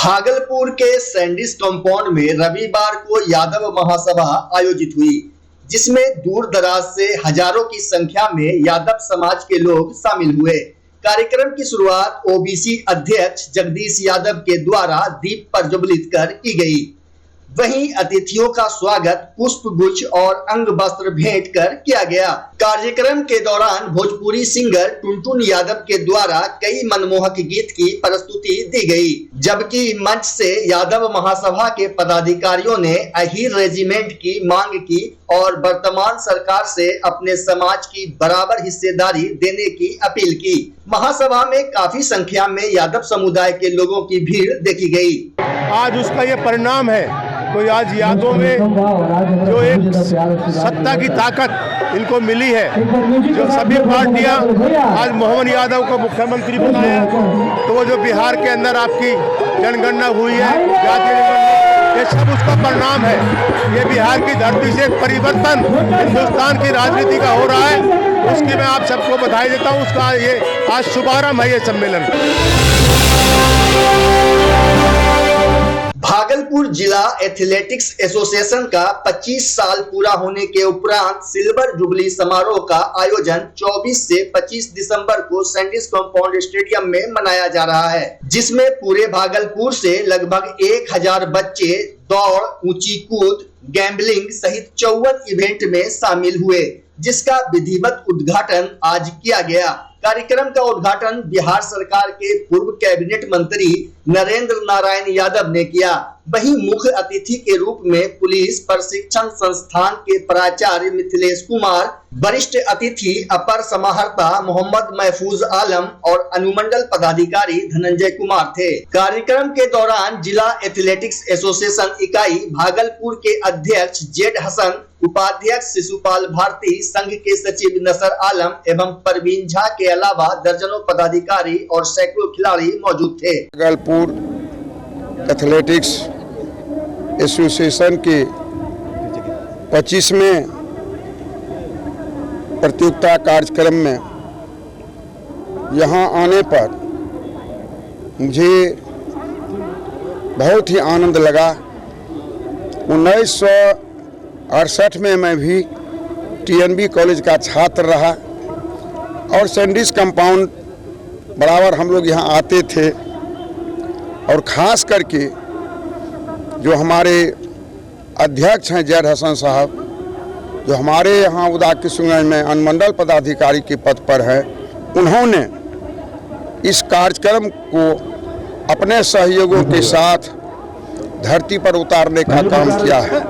भागलपुर के Sandis compound में रविवार को यादव महासभा आयोजित हुई, जिसमें दूर दराज से हजारों की संख्या में यादव समाज के लोग शामिल हुए। कार्यक्रम की शुरुआत ओबीसी अध्यक्ष जगदीश यादव के द्वारा दीप प्रज्वलित कर की गई। वहीं अतिथियों का स्वागत पुष्प गुच्छ और अंग वस्त्र भेंट कर किया गया। कार्यक्रम के दौरान भोजपुरी सिंगर टुनटुन यादव के द्वारा कई मनमोहक गीत की प्रस्तुति दी गई, जबकि मंच से यादव महासभा के पदाधिकारियों ने अहीर रेजिमेंट की मांग की और वर्तमान सरकार से अपने समाज की बराबर हिस्सेदारी देने की अपील की। महासभा में काफी संख्या में यादव समुदाय के लोगों की भीड़ देखी गई। आज उसका ये परिणाम है। तो आज यादव में जो एक सत्ता की ताकत इनको मिली है, जो सभी पार्टियां आज मोहम्मद यादव को मुख्यमंत्री बनाया, तो वो जो बिहार के अंदर आपकी जनगणना हुई है, जातीय जनगणना, ये सब उसका परिणाम है। ये बिहार की धरती से एक परिवर्तन हिंदुस्तान की राजनीति का हो रहा है, उसकी मैं आप सबको बधाई देता हूँ। उसका ये आज शुभारंभ है ये सम्मेलन। भागलपुर जिला एथलेटिक्स एसोसिएशन का 25 साल पूरा होने के उपरांत सिल्वर जुबली समारोह का आयोजन 24 से 25 दिसंबर को सैंडिस कंपाउंड स्टेडियम में मनाया जा रहा है, जिसमें पूरे भागलपुर से लगभग 1000 बच्चे दौड़, ऊंची कूद, गैम्बलिंग सहित 54 इवेंट में शामिल हुए, जिसका विधिवत उद्घाटन आज किया गया। कार्यक्रम का उद्घाटन बिहार सरकार के पूर्व कैबिनेट मंत्री नरेंद्र नारायण यादव ने किया। वहीं मुख्य अतिथि के रूप में पुलिस प्रशिक्षण संस्थान के प्राचार्य मिथिलेश कुमार, वरिष्ठ अतिथि अपर समाहर्ता मोहम्मद महफूज आलम और अनुमंडल पदाधिकारी धनंजय कुमार थे। कार्यक्रम के दौरान जिला एथलेटिक्स एसोसिएशन इकाई भागलपुर के अध्यक्ष जेड हसन, उपाध्यक्ष शिशुपाल भारती, संघ के सचिव नसर आलम एवं परवीन झा के अलावा दर्जनों पदाधिकारी और सैकड़ों खिलाड़ी मौजूद थे। भागलपुर एथलेटिक्स एसोसिएशन के 25वें प्रतियोगिता कार्यक्रम में यहाँ आने पर मुझे बहुत ही आनंद लगा। 1968 में मैं भी टीएनबी कॉलेज का छात्र रहा और सैंडिस कंपाउंड बराबर हम लोग यहाँ आते थे, और ख़ास करके जो हमारे अध्यक्ष हैं जेड हसन साहब, जो हमारे यहाँ उदा किशनगंज में अनुमंडल पदाधिकारी के पद पर है, उन्होंने इस कार्यक्रम को अपने सहयोगों के साथ धरती पर उतारने का काम किया है।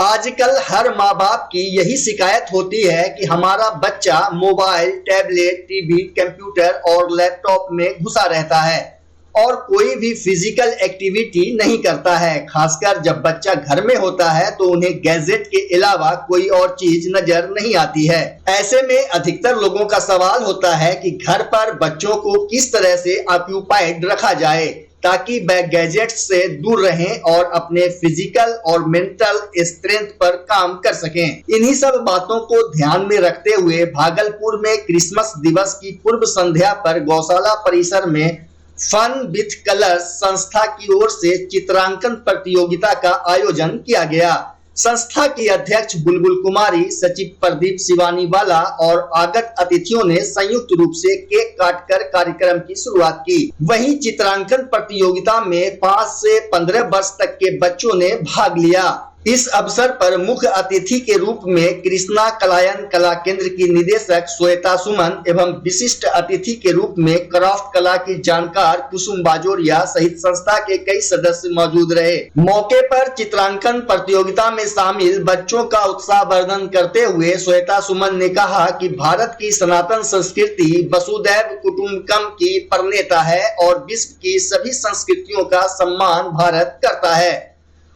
आजकल हर माँ बाप की यही शिकायत होती है कि हमारा बच्चा मोबाइल, टैबलेट, टीवी, कंप्यूटर और लैपटॉप में घुसा रहता है और कोई भी फिजिकल एक्टिविटी नहीं करता है। खासकर जब बच्चा घर में होता है तो उन्हें गैजेट के अलावा कोई और चीज नजर नहीं आती है। ऐसे में अधिकतर लोगों का सवाल होता है कि घर पर बच्चों को किस तरह से ऑक्यूपाइड रखा जाए ताकि वह गैजेट से दूर रहें और अपने फिजिकल और मेंटल स्ट्रेंथ पर काम कर सकें। इन्हीं सब बातों को ध्यान में रखते हुए भागलपुर में क्रिसमस दिवस की पूर्व संध्या पर गौशाला परिसर में फन विथ कलर्स संस्था की ओर से चित्रांकन प्रतियोगिता का आयोजन किया गया। संस्था की अध्यक्ष बुलबुल कुमारी, सचिव प्रदीप शिवानी वाला और आगत अतिथियों ने संयुक्त रूप से केक काटकर कार्यक्रम की शुरुआत की। वहीं चित्रांकन प्रतियोगिता में 5 से 15 वर्ष तक के बच्चों ने भाग लिया। इस अवसर पर मुख्य अतिथि के रूप में कृष्णा कलायन कला केंद्र की निदेशक श्वेता सुमन एवं विशिष्ट अतिथि के रूप में क्राफ्ट कला की जानकार कुसुम बाजोरिया सहित संस्था के कई सदस्य मौजूद रहे। मौके पर चित्रांकन प्रतियोगिता में शामिल बच्चों का उत्साहवर्धन करते हुए श्वेता सुमन ने कहा कि भारत की सनातन संस्कृति वसुधैव कुटुंबकम की प्रणेता है और विश्व की सभी संस्कृतियों का सम्मान भारत करता है।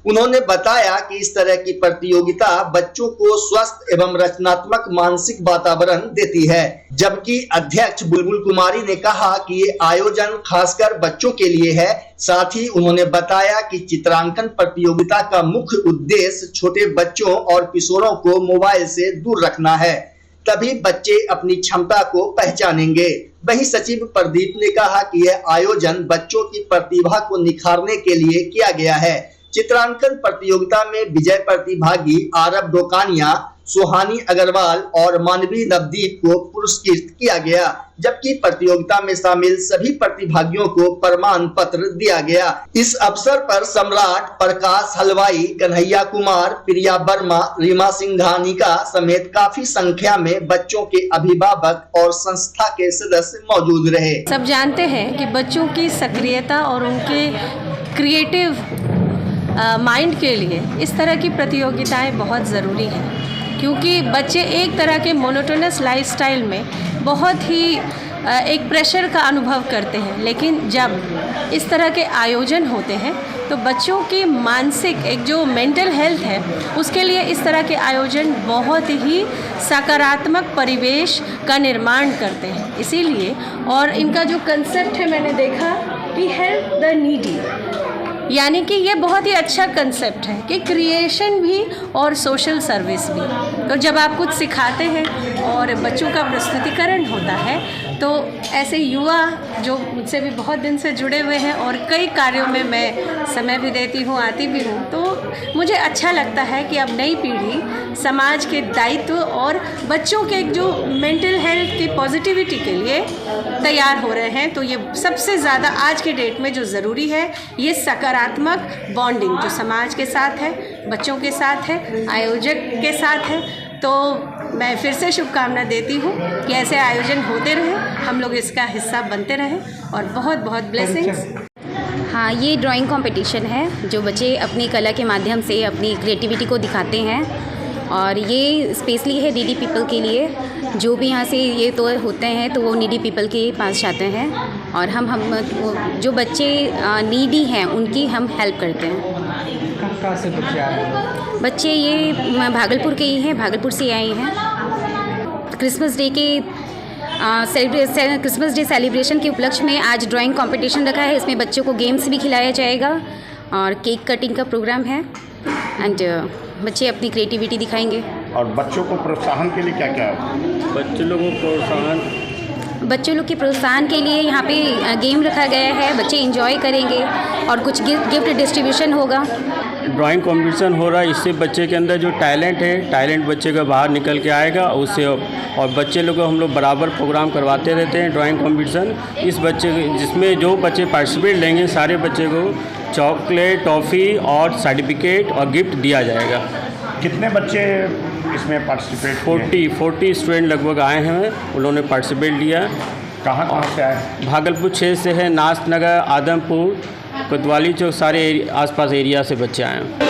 उन्होंने बताया कि इस तरह की प्रतियोगिता बच्चों को स्वस्थ एवं रचनात्मक मानसिक वातावरण देती है। जबकि अध्यक्ष बुलबुल कुमारी ने कहा कि ये आयोजन खासकर बच्चों के लिए है। साथ ही उन्होंने बताया कि चित्रांकन प्रतियोगिता का मुख्य उद्देश्य छोटे बच्चों और किशोरों को मोबाइल से दूर रखना है। तभी बच्चे अपनी क्षमता को पहचानेंगे। वहीं सचिव प्रदीप ने कहा कि यह आयोजन बच्चों की प्रतिभा को निखारने के लिए किया गया है। चित्रांकन प्रतियोगिता में विजय प्रतिभागी आरब डोकानिया, सुहानी अग्रवाल और मानवी नवदीप को पुरस्कृत किया गया, जबकि प्रतियोगिता में शामिल सभी प्रतिभागियों को प्रमाण पत्र दिया गया। इस अवसर पर सम्राट, प्रकाश हलवाई, कन्हैया कुमार, प्रिया वर्मा, रीमा सिंघानिका समेत काफी संख्या में बच्चों के अभिभावक और संस्था के सदस्य मौजूद रहे। सब जानते हैं कि बच्चों की सक्रियता और उनके क्रिएटिव माइंड के लिए इस तरह की प्रतियोगिताएं बहुत ज़रूरी हैं, क्योंकि बच्चे एक तरह के मोनोटोनस लाइफस्टाइल में बहुत ही एक प्रेशर का अनुभव करते हैं। लेकिन जब इस तरह के आयोजन होते हैं तो बच्चों की मानसिक एक जो मेंटल हेल्थ है उसके लिए इस तरह के आयोजन बहुत ही सकारात्मक परिवेश का निर्माण करते हैं। इसीलिए और इनका जो कंसेप्ट है मैंने देखा कि हेल्प द नीडी, यानी कि ये बहुत ही अच्छा कंसेप्ट है कि क्रिएशन भी और सोशल सर्विस भी। तो जब आप कुछ सिखाते हैं और बच्चों का प्रस्तुतिकरण होता है तो ऐसे युवा जो मुझसे भी बहुत दिन से जुड़े हुए हैं और कई कार्यों में मैं समय भी देती हूँ, आती भी हूँ, तो मुझे अच्छा लगता है कि अब नई पीढ़ी समाज के दायित्व और बच्चों के जो मेंटल हेल्थ की पॉजिटिविटी के लिए तैयार हो रहे हैं। तो ये सबसे ज़्यादा आज के डेट में जो ज़रूरी है ये सकारात्मक बॉन्डिंग जो समाज के साथ है, बच्चों के साथ है, आयोजक के साथ है। तो मैं फिर से शुभकामना देती हूँ कि ऐसे आयोजन होते रहे, हम लोग इसका हिस्सा बनते रहें और बहुत बहुत ब्लेसिंग्स। हाँ, ये ड्राइंग कंपटीशन है जो बच्चे अपनी कला के माध्यम से अपनी क्रिएटिविटी को दिखाते हैं और ये स्पेशली है नीडी पीपल के लिए। जो भी यहाँ से ये तो होते हैं तो वो नीडी पीपल के पास जाते हैं और हम जो बच्चे नीडी हैं उनकी हम हेल्प करते हैं। कहाँ से बच्चे आए हैं? बच्चे ये भागलपुर के ही हैं, भागलपुर से आए हैं। क्रिसमस डे के क्रिसमस डे सेलिब्रेशन के उपलक्ष्य में आज ड्राइंग कंपटीशन रखा है। इसमें बच्चों को गेम्स भी खिलाया जाएगा और केक कटिंग का प्रोग्राम है एंड बच्चे अपनी क्रिएटिविटी दिखाएंगे। और बच्चों को प्रोत्साहन के लिए क्या क्या है? बच्चों लोग के प्रोत्साहन के लिए यहाँ पे गेम रखा गया है, बच्चे एंजॉय करेंगे और कुछ गिफ्ट डिस्ट्रीब्यूशन होगा। ड्राइंग कंपटीशन हो रहा है, इससे बच्चे के अंदर जो टैलेंट बच्चे का बाहर निकल के आएगा उससे। और बच्चे लोग को हम लोग बराबर प्रोग्राम करवाते रहते हैं ड्राइंग कंपटीशन। इस बच्चे जिसमें जो बच्चे पार्टिसिपेट लेंगे सारे बच्चे को चॉकलेट, टॉफ़ी और सर्टिफिकेट और गिफ्ट दिया जाएगा। कितने बच्चे इसमें पार्टिसिपेट? 40 स्टूडेंट लगभग आए हैं, उन्होंने पार्टिसिपेट लिया। कहाँ से आए? भागलपुर 6 से है, नाथनगर, आदमपुर, कोतवाली चौक, सारे आसपास एरिया से बच्चे आए हैं।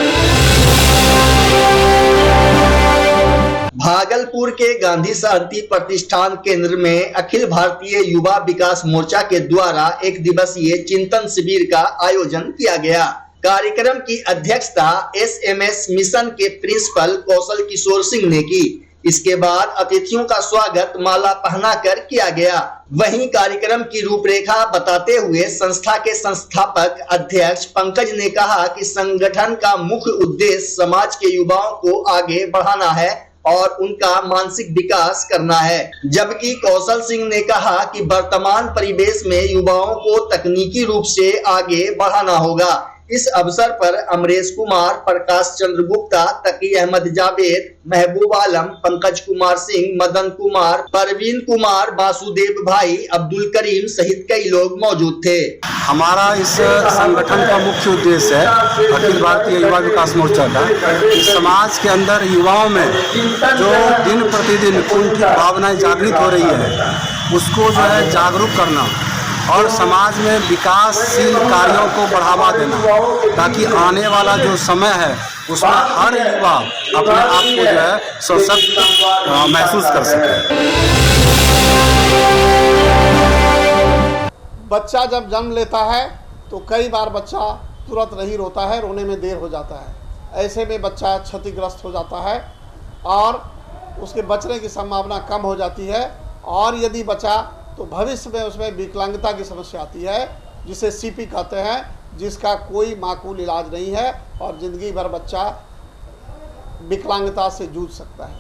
भागलपुर के गांधी शांति प्रतिष्ठान केंद्र में अखिल भारतीय युवा विकास मोर्चा के द्वारा एक दिवसीय चिंतन शिविर का आयोजन किया गया। कार्यक्रम की अध्यक्षता SMS मिशन के प्रिंसिपल कौशल किशोर सिंह ने की। इसके बाद अतिथियों का स्वागत माला पहनाकर किया गया। वहीं कार्यक्रम की रूपरेखा बताते हुए संस्था के संस्थापक अध्यक्ष पंकज ने कहा कि संगठन का मुख्य उद्देश्य समाज के युवाओं को आगे बढ़ाना है और उनका मानसिक विकास करना है। जबकि कौशल सिंह ने कहा कि वर्तमान परिवेश में युवाओं को तकनीकी रूप से आगे बढ़ाना होगा। इस अवसर पर अमरेश कुमार, प्रकाश चंद्र गुप्ता, तकी अहमद जावेद, महबूब आलम, पंकज कुमार सिंह, मदन कुमार, परवीन कुमार, वासुदेव भाई, अब्दुल करीम सहित कई लोग मौजूद थे। हमारा इस संगठन का मुख्य उद्देश्य है अखिल भारतीय युवा विकास मोर्चा का कि समाज के अंदर युवाओं में जो दिन प्रतिदिन उनकी भावनाएं जागृत हो रही है उसको जो है जागरूक करना और समाज में विकासशील कार्यों को बढ़ावा देना, ताकि आने वाला जो समय है उसमें हर युवा अपने आप को जो है सशक्त महसूस कर सके। बच्चा जब जन्म लेता है तो कई बार बच्चा तुरंत नहीं रोता है, रोने में देर हो जाता है। ऐसे में बच्चा क्षतिग्रस्त हो जाता है और उसके बचने की संभावना कम हो जाती है। और यदि बचा तो भविष्य में उसमें विकलांगता की समस्या आती है, जिसे CP कहते हैं, जिसका कोई माकूल इलाज नहीं है और ज़िंदगी भर बच्चा विकलांगता से जूझ सकता है।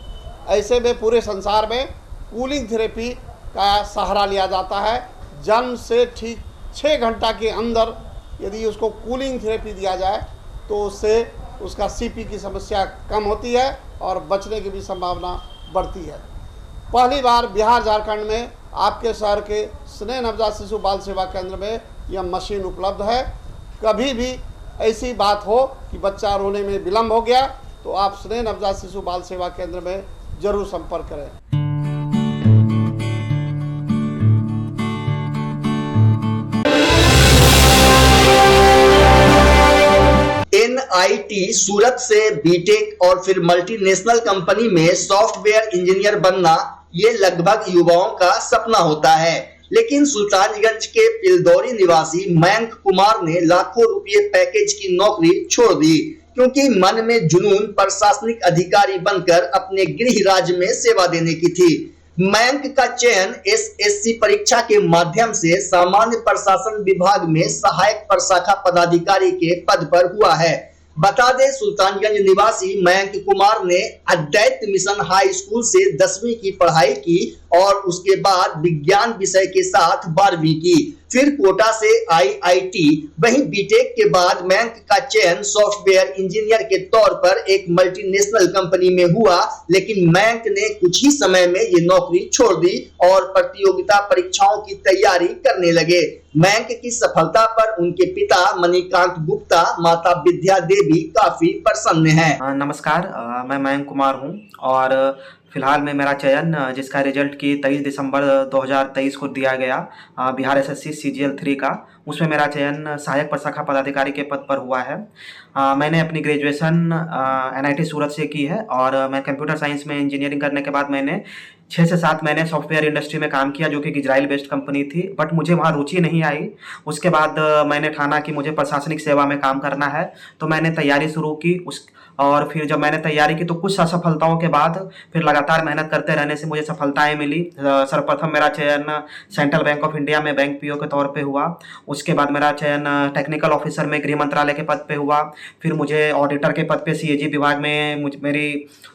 ऐसे में पूरे संसार में कूलिंग थेरेपी का सहारा लिया जाता है। जन्म से ठीक 6 घंटा के अंदर यदि उसको कूलिंग थेरेपी दिया जाए तो उससे उसका सीपी की समस्या कम होती है और बचने की भी संभावना बढ़ती है। पहली बार बिहार झारखंड में आपके शहर के स्नेह नवजात शिशु बाल सेवा केंद्र में यह मशीन उपलब्ध है। कभी भी ऐसी बात हो कि बच्चा रोने में विलम्ब हो गया तो आप स्नेह नवजात शिशु बाल सेवा केंद्र में जरूर संपर्क करें। NIT सूरत से बीटेक और फिर मल्टीनेशनल कंपनी में सॉफ्टवेयर इंजीनियर बनना ये लगभग युवाओं का सपना होता है, लेकिन सुल्तानगंज के पिलदौरी निवासी मयंक कुमार ने लाखों रुपये पैकेज की नौकरी छोड़ दी क्योंकि मन में जुनून प्रशासनिक अधिकारी बनकर अपने गृह राज्य में सेवा देने की थी। मयंक का चयन SSC परीक्षा के माध्यम से सामान्य प्रशासन विभाग में सहायक प्रशाखा पदाधिकारी के पद पर हुआ है। बता दें, सुल्तानगंज निवासी मयंक कुमार ने अद्वैत मिशन हाई स्कूल से 10वीं की पढ़ाई की और उसके बाद विज्ञान विषय के साथ 12वीं की, फिर कोटा से IIT। वहीं बीटेक के बाद मयंक का चयन सॉफ्टवेयर इंजीनियर के तौर पर एक मल्टीनेशनल कंपनी में हुआ, लेकिन मयंक ने कुछ ही समय में ये नौकरी छोड़ दी और प्रतियोगिता परीक्षाओं की तैयारी करने लगे। मयंक की सफलता पर उनके पिता मणिकांत गुप्ता, माता विद्या देवी काफी प्रसन्न हैं। नमस्कार, मैं मयंक कुमार हूं और फिलहाल में मेरा चयन जिसका रिजल्ट की 23 दिसंबर 2023 को दिया गया बिहार SSC CGL 3 का, उसमें मेरा चयन सहायक प्रशाखा पदाधिकारी के पद पर हुआ है। मैंने अपनी ग्रेजुएशन NIT सूरत से की है और मैं कंप्यूटर साइंस में इंजीनियरिंग करने के बाद मैंने 6 से 7 महीने सॉफ्टवेयर इंडस्ट्री में काम किया जो कि इजराइल बेस्ड कंपनी थी, बट मुझे वहाँ रुचि नहीं आई। उसके बाद मैंने ठाना कि मुझे प्रशासनिक सेवा में काम करना है, तो मैंने तैयारी शुरू की। और फिर जब मैंने तैयारी की तो कुछ असफलताओं के बाद फिर लगातार मेहनत करते रहने से मुझे सफलताएं मिली। सर्वप्रथम मेरा चयन सेंट्रल बैंक ऑफ इंडिया में बैंक PO के तौर पे हुआ। उसके बाद मेरा चयन टेक्निकल ऑफिसर में गृह मंत्रालय के पद पे हुआ। फिर मुझे ऑडिटर के पद पे CAG विभाग में मेरी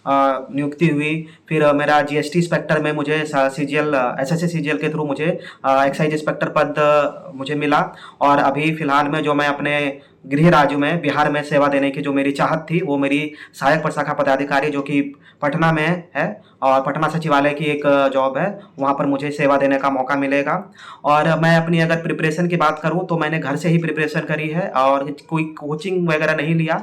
नियुक्ति हुई। फिर मेरा GST इंस्पेक्टर में मुझे SSC CGL के थ्रू मुझे एक्साइज इंस्पेक्टर पद मुझे मिला। और अभी फिलहाल में जो मैं अपने गृह राज्य में बिहार में सेवा देने की जो मेरी चाहत थी वो मेरी सहायक प्रशाखा पदाधिकारी जो कि पटना में है और पटना सचिवालय की एक जॉब है, वहाँ पर मुझे सेवा देने का मौका मिलेगा। और मैं अपनी अगर प्रिपरेशन की बात करूँ तो मैंने घर से ही प्रिपरेशन करी है और कोई कोचिंग वगैरह नहीं लिया।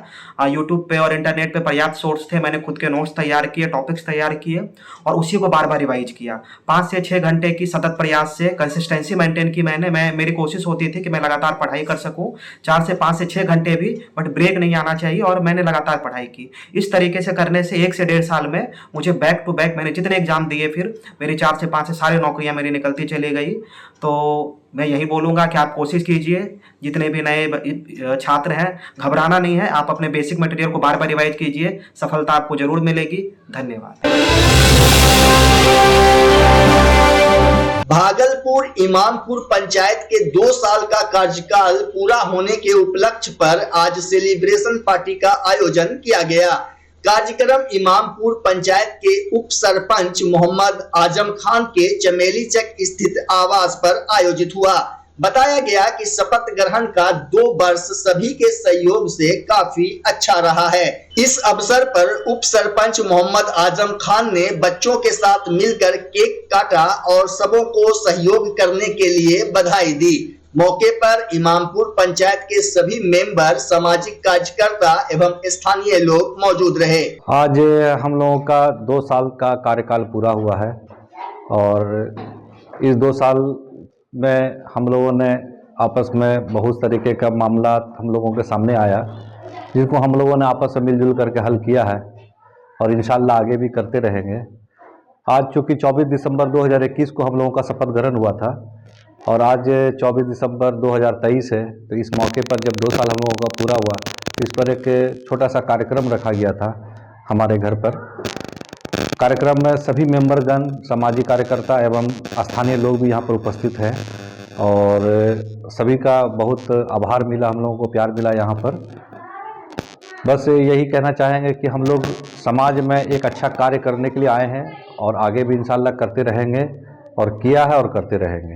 यूट्यूब पे और इंटरनेट पे पर्याप्त सोर्स थे, मैंने खुद के नोट्स तैयार किए, टॉपिक्स तैयार किए और उसी को बार बार रिवाइज किया। 5 से 6 घंटे की सतत प्रयास से कंसिस्टेंसी मेंटेन की मेरी कोशिश होती थी कि मैं लगातार पढ़ाई कर सकूँ 4 से 5 से 6 घंटे भी, बट ब्रेक नहीं आना चाहिए और मैंने लगातार पढ़ाई की। इस तरीके से करने से 1 से 1.5 साल में मुझे बैक टू बैक मैंने जितने एग्जाम दिए फिर मेरी 4 से 5 से सारी नौकरियां मेरी निकलती चली गई। तो मैं यही बोलूँगा कि आप कोशिश कीजिए, जितने भी नए छात्र हैं घबराना नहीं है, आप अपने बेसिक मटेरियल को बार बार रिवाइज कीजिए, सफलता आपको जरूर मिलेगी। धन्यवाद। भागलपुर इमामपुर पंचायत के 2 साल का कार्यकाल पूरा होने के उपलक्ष्य पर आज सेलिब्रेशन पार्टी का आयोजन किया गया। कार्यक्रम इमामपुर पंचायत के उप सरपंच मोहम्मद आजम खान के चमेली चक स्थित आवास पर आयोजित हुआ। बताया गया कि शपथ ग्रहण का 2 वर्ष सभी के सहयोग से काफी अच्छा रहा है। इस अवसर पर उप सरपंच मोहम्मद आजम खान ने बच्चों के साथ मिलकर केक काटा और सबों को सहयोग करने के लिए बधाई दी। मौके पर इमामपुर पंचायत के सभी मेंबर, सामाजिक कार्यकर्ता एवं स्थानीय लोग मौजूद रहे। आज हम लोगों का 2 साल का कार्यकाल पूरा हुआ है और इस 2 साल में हम लोगों ने आपस में बहुत तरीके का मामला हम लोगों के सामने आया, जिनको हम लोगों ने आपस में मिलजुल करके हल किया है और इंशाल्लाह आगे भी करते रहेंगे। आज चूँकि 24 दिसंबर 2021 को हम लोगों का शपथ ग्रहण हुआ था और आज 24 दिसंबर 2023 है, तो इस मौके पर जब 2 साल हम लोगों का पूरा हुआ तो इस पर एक छोटा सा कार्यक्रम रखा गया था हमारे घर पर। कार्यक्रम में सभी मेंबरगण, सामाजिक कार्यकर्ता एवं स्थानीय लोग भी यहाँ पर उपस्थित हैं और सभी का बहुत आभार मिला, हम लोगों को प्यार मिला यहाँ पर। बस यही कहना चाहेंगे कि हम लोग समाज में एक अच्छा कार्य करने के लिए आए हैं और आगे भी इंशाल्लाह करते रहेंगे और किया है और करते रहेंगे।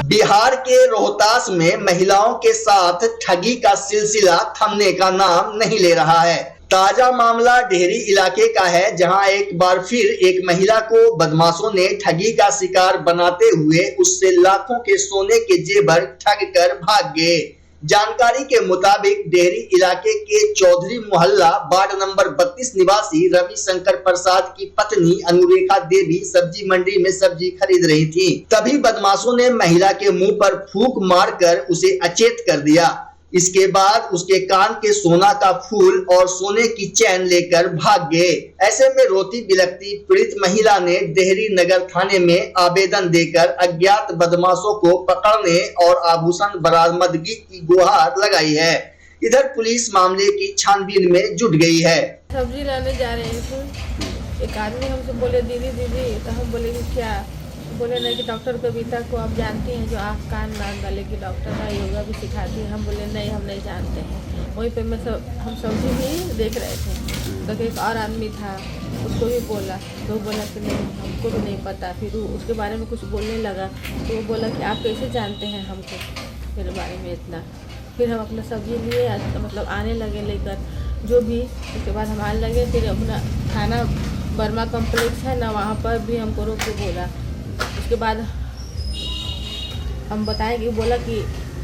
बिहार के रोहतास में महिलाओं के साथ ठगी का सिलसिला थमने का नाम नहीं ले रहा है। ताजा मामला डेहरी इलाके का है, जहां एक बार फिर एक महिला को बदमाशों ने ठगी का शिकार बनाते हुए उससे लाखों के सोने के जेवर ठग कर भाग गए। जानकारी के मुताबिक डेहरी इलाके के चौधरी मोहल्ला वार्ड नंबर 32 निवासी रविशंकर प्रसाद की पत्नी अनुरेखा देवी सब्जी मंडी में सब्जी खरीद रही थी। तभी बदमाशों ने महिला के मुंह पर फूंक मारकर उसे अचेत कर दिया। इसके बाद उसके कान के सोना का फूल और सोने की चैन लेकर भाग गए। ऐसे में रोती बिलखती पीड़ित महिला ने डेहरी नगर थाने में आवेदन देकर अज्ञात बदमाशों को पकड़ने और आभूषण बरामदगी की गुहार लगाई है। इधर पुलिस मामले की छानबीन में जुट गई है। सब्जी लाने जा रहे थे, एक आदमी हमसे बोले दीदी दीदी, तो हम बोले कि क्या? बोले नहीं कि डॉक्टर कविता को आप जानती हैं, जो आँख कान नाक गले की डॉक्टर है, योगा भी सिखाती है। हम बोले नहीं, हम नहीं जानते हैं। वहीं पे हम सब्जी भी देख रहे थे, तो एक और आदमी था, उसको भी बोला, तो बोला कि नहीं हमको भी नहीं पता। फिर उसके बारे में कुछ बोलने लगा, तो वो बोला कि आप कैसे जानते हैं हमको मेरे बारे में इतना। फिर हम अपना सब्जी लिए, मतलब आने लगे लेकर जो भी। उसके बाद हम आने लगे, फिर अपना थाना वर्मा कॉम्प्लेक्स है ना, वहाँ पर भी हमको रोक के बोला। उसके बाद हम बताएं कि बोला कि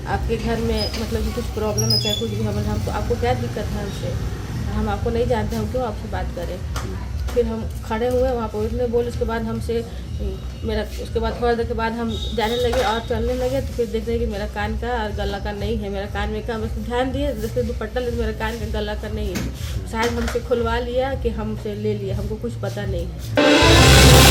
आपके घर में मतलब कि कुछ प्रॉब्लम है क्या, कुछ भी। हमको आपको क्या दिक्कत है हमसे? हम आपको नहीं जानते, हम क्यों आपसे बात करें? फिर हम खड़े हुए वहाँ पर, उसने बोले। उसके बाद हमसे उसके बाद थोड़ा देर के बाद हम जाने लगे और चलने लगे, तो फिर देख रहे कि मेरा कान का और गला का नहीं है। मेरा कान में का बस ध्यान दिए, जैसे दुपट्टा ले, मेरा कान का गला का नहीं है। शायद हमसे खुलवा लिया कि हमसे ले लिया, हमको कुछ पता नहीं है।